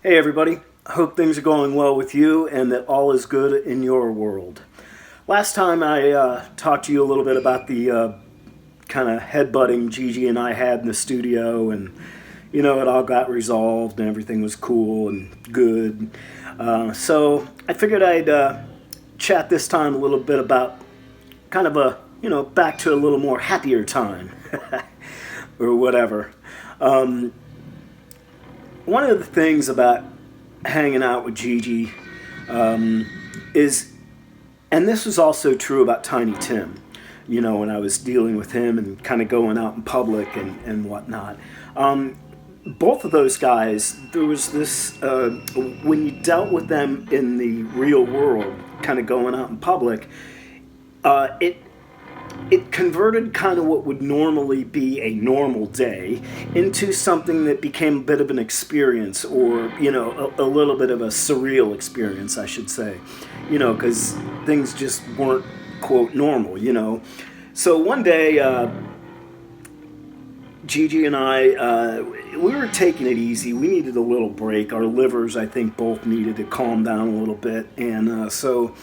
Hey everybody, hope things are going well with you and that all is good in your world. Last time I talked to you a little bit about the kind of headbutting GG and I had in the studio, and it all got resolved and everything was cool and good. So I figured I'd chat this time a little bit about kind of a, back to a little more happier time or whatever. One of the things about hanging out with GG is, and this was also true about Tiny Tim, when I was dealing with him and kind of going out in public and whatnot. Both of those guys, there was this, when you dealt with them in the real world, kind of going out in public, it converted kind of what would normally be a normal day into something that became a bit of an experience, or, a little bit of a surreal experience, I should say, because things just weren't, quote, normal, So one day, GG and I, we were taking it easy. We needed a little break. Our livers, I think, both needed to calm down a little bit, and so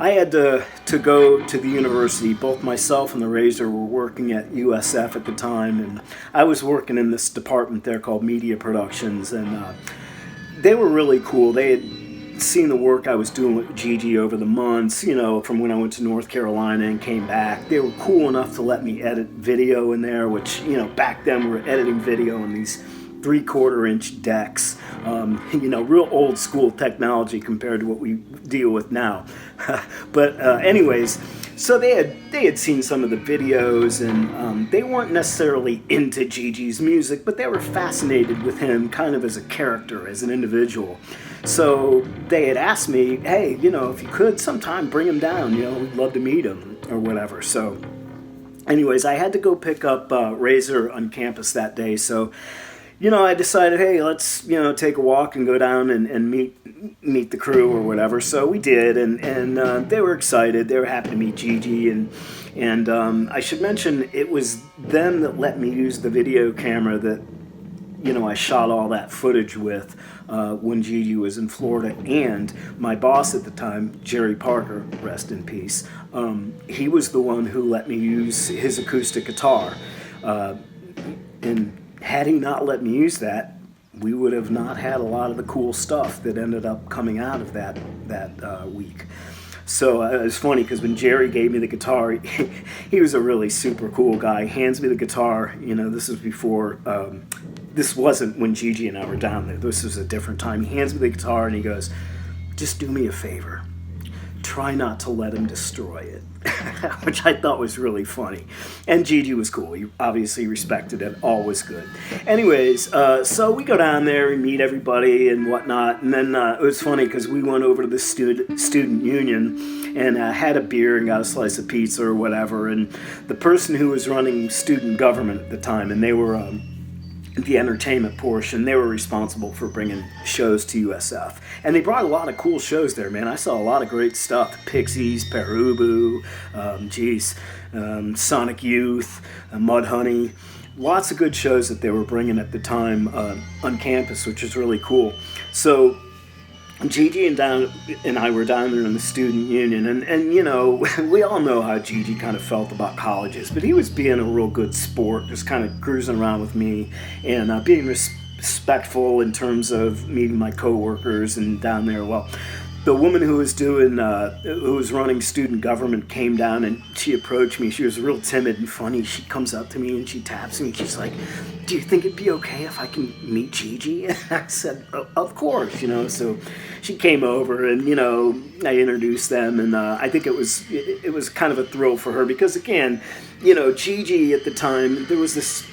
I had to go to the university. Both myself and the Razor were working at USF at the time, and I was working in this department there called Media Productions, and they were really cool. They had seen the work I was doing with GG over the months, from when I went to North Carolina and came back. They were cool enough to let me edit video in there, which, back then we were editing video in these 3/4-inch decks, real old school technology compared to what we deal with now. But anyways, so they had seen some of the videos, and they weren't necessarily into GG's music, but they were fascinated with him kind of as a character, as an individual. So they had asked me, hey, if you could sometime bring him down, we'd love to meet him or whatever. So anyways, I had to go pick up Razor on campus that day, so I decided, hey, let's, take a walk and go down and meet the crew or whatever. So we did, and they were excited. They were happy to meet GG, and I should mention it was them that let me use the video camera that, I shot all that footage with when GG was in Florida. And my boss at the time, Jerry Parker, rest in peace, he was the one who let me use his acoustic guitar. And had he not let me use that, we would have not had a lot of the cool stuff that ended up coming out of that week. So it was funny because when Jerry gave me the guitar, he was a really super cool guy. He hands me the guitar. This was before, this wasn't when GG and I were down there. This was a different time. He hands me the guitar and he goes, just do me a favor. Try not to let him destroy it, which I thought was really funny. And GG was cool. He obviously respected it. All was good. Anyways, so we go down there and meet everybody and whatnot. And then it was funny because we went over to the student union and had a beer and got a slice of pizza or whatever. And the person who was running student government at the time, and they were the entertainment portion, they were responsible for bringing shows to USF. And they brought a lot of cool shows there, man. I saw a lot of great stuff. The Pixies, Perubu, Sonic Youth, Mudhoney. Lots of good shows that they were bringing at the time on campus, which is really cool. So GG and I were down there in the student union, and we all know how GG kind of felt about colleges, but he was being a real good sport, just kind of cruising around with me and being respectful in terms of meeting my coworkers and down there. Well, the woman who was running student government came down and she approached me. She was real timid and funny. She comes up to me and she taps me. She's like, do you think it'd be okay if I can meet GG? And I said, of course, So she came over and, I introduced them. And I think it was kind of a thrill for her because, again, GG at the time, there was this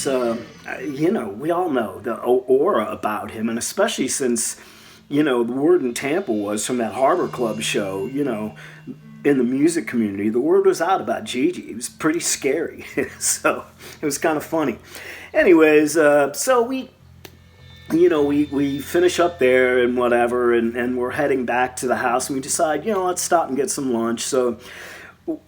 we all know the aura about him. And especially since the word in Tampa was from that Harbor Club show, in the music community, the word was out about GG. It was pretty scary. So it was kind of funny. Anyways, so we finish up there and whatever, and we're heading back to the house, and we decide, let's stop and get some lunch. So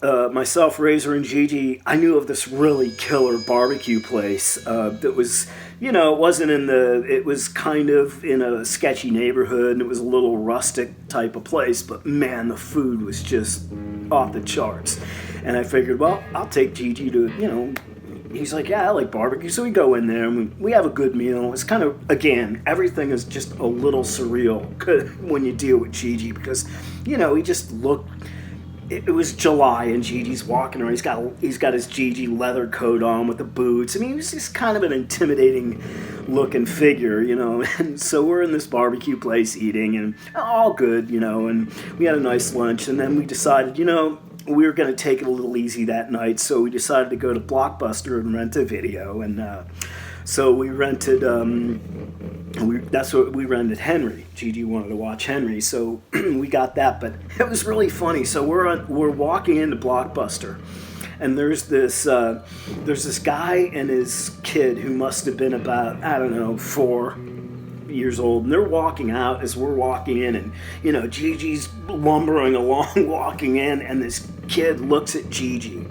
myself, Razor, and Gigi, I knew of this really killer barbecue place that was, it wasn't it was kind of in a sketchy neighborhood, and it was a little rustic type of place, but man, the food was just off the charts. And I figured, well, I'll take Gigi to, he's like, yeah, I like barbecue. So we go in there and we have a good meal. It's kind of, again, everything is just a little surreal when you deal with Gigi because, he just looked, it was July and Gigi's walking around. He's got his Gigi leather coat on with the boots. I mean, he was just kind of an intimidating looking figure, And so we're in this barbecue place eating and all good, and we had a nice lunch. And then we decided, we were going to take it a little easy that night, so we decided to go to Blockbuster and rent a video. And so we rented, we rented Henry. Gigi wanted to watch Henry, so we got that. But it was really funny. So we're walking into Blockbuster, and there's this guy and his kid who must have been about, I don't know, 4 years old, and they're walking out as we're walking in, and Gigi's lumbering along walking in, and this kid looks at Gigi.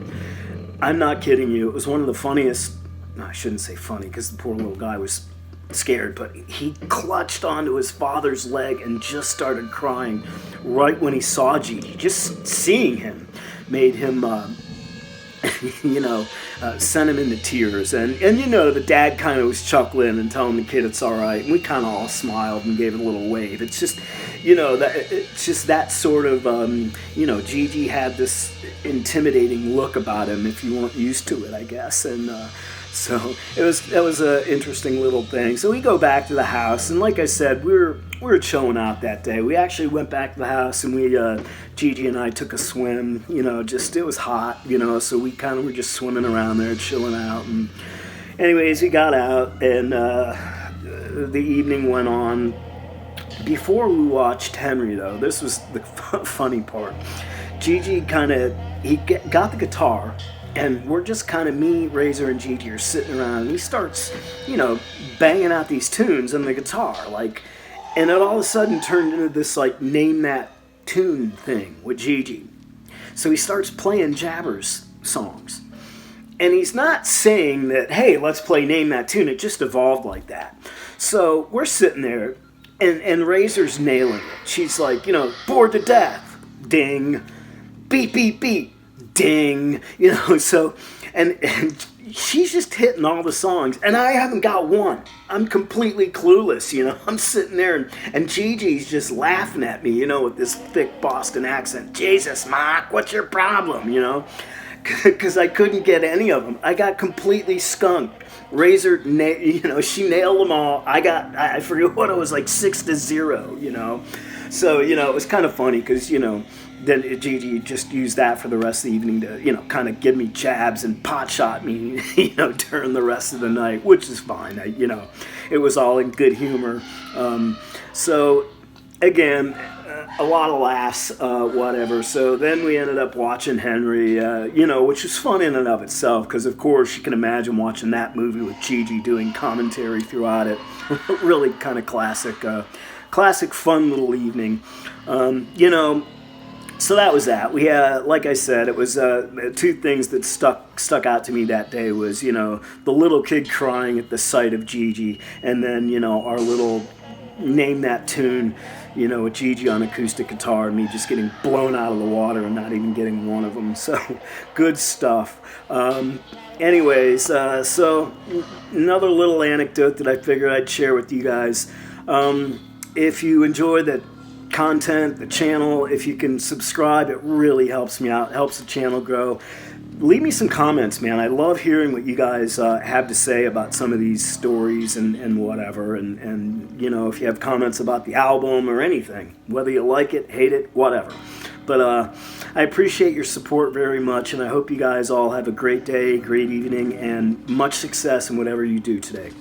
I'm not kidding you, it was one of the funniest, no, I shouldn't say funny because the poor little guy was scared, but he clutched onto his father's leg and just started crying right when he saw Gigi. Just seeing him made him sent him into tears. And the dad kind of was chuckling and telling the kid it's all right. And we kind of all smiled and gave it a little wave. It's just, it's just that sort of, Gigi had this intimidating look about him if you weren't used to it, I guess. And so that was an interesting little thing. So we go back to the house, and like I said, we were chilling out that day. We actually went back to the house, and Gigi and I took a swim. It was hot, so we kind of were just swimming around there, chilling out. And anyways, we got out, and the evening went on. Before we watched Henry, though, this was the funny part. Gigi got the guitar. And we're just kind of, me, Razor, and Gigi are sitting around, and he starts, banging out these tunes on the guitar, and it all of a sudden turned into this, name that tune thing with Gigi. So he starts playing Jabber's songs. And he's not saying that, hey, let's play Name That Tune. It just evolved like that. So we're sitting there, and Razor's nailing it. She's like, bored to death, ding, beep, beep, beep. Ding, so, and she's just hitting all the songs, and I haven't got one. I'm completely clueless, I'm sitting there, and Gigi's just laughing at me, with this thick Boston accent. Jesus, Mark, what's your problem, Because I couldn't get any of them. I got completely skunked. Razor, she nailed them all. I forget what it was, 6-0, So, it was kind of funny, because, then Gigi just used that for the rest of the evening to, kind of give me jabs and pot shot me, during the rest of the night, which is fine. It was all in good humor. So, again, a lot of laughs, whatever. So then we ended up watching Henry, which was fun in and of itself, because, of course, you can imagine watching that movie with Gigi doing commentary throughout it. Really kind of classic, fun little evening. So that was that. We like I said, it was two things that stuck out to me that day was, the little kid crying at the sight of Gigi, and then, our little Name That Tune, with Gigi on acoustic guitar and me just getting blown out of the water and not even getting one of them. So good stuff. Anyways, so another little anecdote that I figured I'd share with you guys. If you enjoy the content, the channel, if you can subscribe, it really helps me out, helps the channel grow. Leave me some comments, man. I love hearing what you guys have to say about some of these stories and whatever, and if you have comments about the album or anything, whether you like it, hate it, whatever. But I appreciate your support very much, and I hope you guys all have a great day, great evening, and much success in whatever you do today.